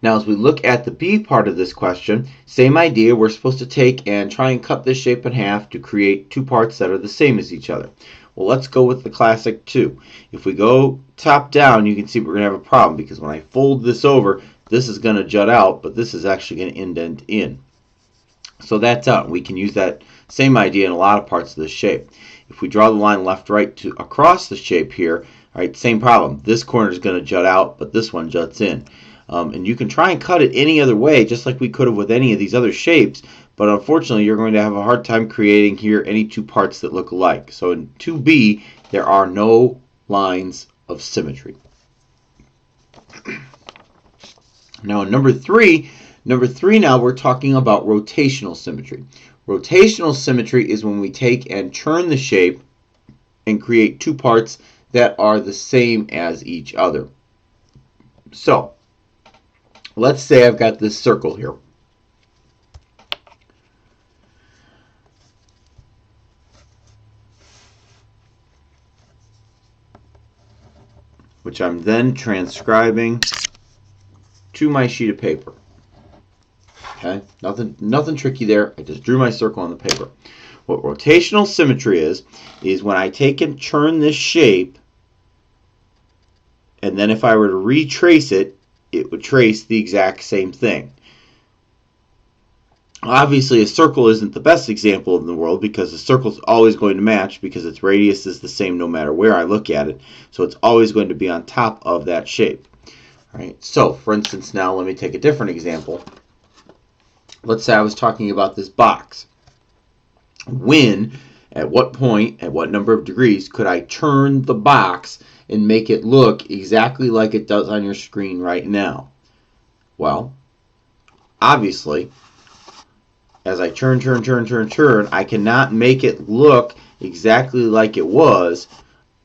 Now, as we look at the B part of this question, same idea. We're supposed to take and try and cut this shape in half to create two parts that are the same as each other. Well, let's go with the classic 2. If we go top down, you can see we're going to have a problem because when I fold this over, this is going to jut out, but this is actually going to indent in. So that's out. We can use that same idea in a lot of parts of this shape. If we draw the line left-right to across the shape here, all right, same problem. This corner is going to jut out, but this one juts in. And you can try and cut it any other way, just like we could have with any of these other shapes, but unfortunately you're going to have a hard time creating here any two parts that look alike. So in 2B, there are no lines of symmetry. Now in number 3 now we're talking about rotational symmetry. Rotational symmetry is when we take and turn the shape and create two parts that are the same as each other. So let's say I've got this circle here. Which I'm then transcribing to my sheet of paper. Okay, nothing tricky there. I just drew my circle on the paper. What rotational symmetry is when I take and turn this shape, and then if I were to retrace it, it would trace the exact same thing. Obviously, a circle isn't the best example in the world because the circle is always going to match because its radius is the same no matter where I look at it. So it's always going to be on top of that shape. All right. So, for instance, now let me take a different example. Let's say I was talking about this box. When, at what point, at what number of degrees could I turn the box and make it look exactly like it does on your screen right now? Well, obviously, as I turn, I cannot make it look exactly like it was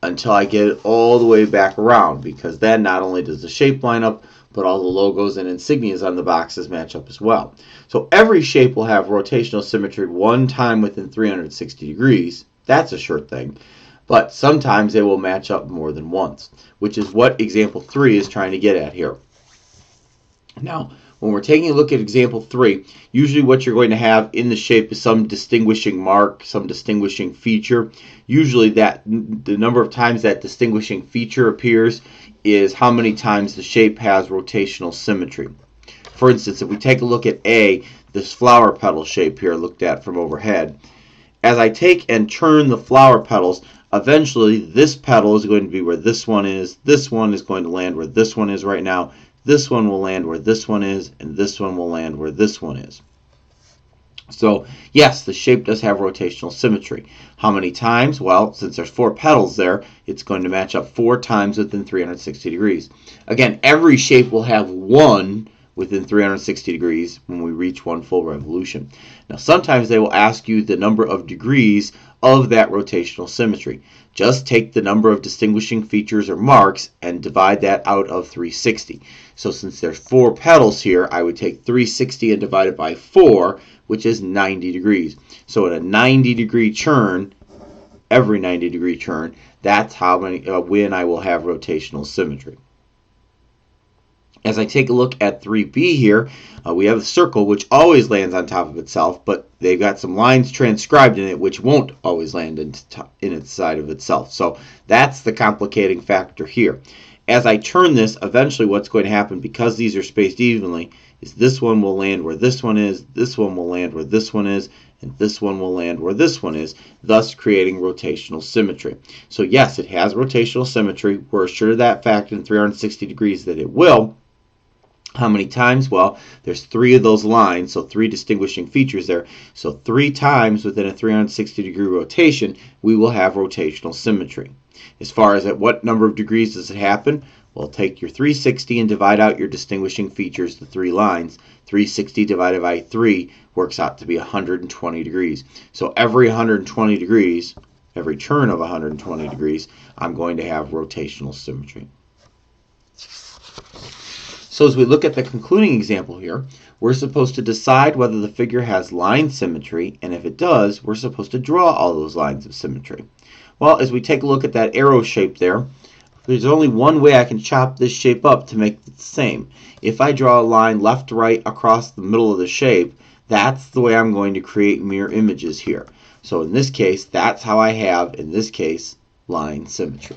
until I get it all the way back around, because then not only does the shape line up, but all the logos and insignias on the boxes match up as well. So every shape will have rotational symmetry one time within 360 degrees. That's a sure thing. But sometimes they will match up more than once, which is what example 3 is trying to get at here. Now, when we're taking a look at example 3, usually what you're going to have in the shape is some distinguishing mark, some distinguishing feature. Usually the number of times that distinguishing feature appears is how many times the shape has rotational symmetry. For instance, if we take a look at A, this flower petal shape here looked at from overhead, as I take and turn the flower petals, eventually this petal is going to be where this one is going to land where this one is right now, this one will land where this one is, and this one will land where this one is. So, yes, the shape does have rotational symmetry. How many times? Well, since there's 4 petals there, it's going to match up 4 times within 360 degrees. Again, every shape will have 1 within 360 degrees when we reach 1 full revolution. Now, sometimes they will ask you the number of degrees of that rotational symmetry. Just take the number of distinguishing features or marks and divide that out of 360. So since there's 4 petals here, I would take 360 and divide it by 4, which is 90 degrees. So in a 90-degree turn, every 90-degree turn, that's how many when I will have rotational symmetry. As I take a look at 3B here, we have a circle which always lands on top of itself, but they've got some lines transcribed in it which won't always land in its side of itself. So that's the complicating factor here. As I turn this, eventually what's going to happen, because these are spaced evenly, is this one will land where this one is, this one will land where this one is, and this one will land where this one is, thus creating rotational symmetry. So yes, it has rotational symmetry. We're assured of that fact in 360 degrees that it will. How many times? Well, there's 3 of those lines, so 3 distinguishing features there. So 3 times within a 360-degree rotation, we will have rotational symmetry. As far as at what number of degrees does it happen? Well, take your 360 and divide out your distinguishing features, the 3 lines. 360 divided by 3 works out to be 120 degrees. So every 120 degrees, every turn of 120 degrees, I'm going to have rotational symmetry. So as we look at the concluding example here, we're supposed to decide whether the figure has line symmetry, and if it does, we're supposed to draw all those lines of symmetry. Well, as we take a look at that arrow shape there, There's only one way I can chop this shape up to make it the same. If I draw a line left to right across the middle of the shape, that's the way I'm going to create mirror images here. So in this case, that's how I have, in this case, line symmetry.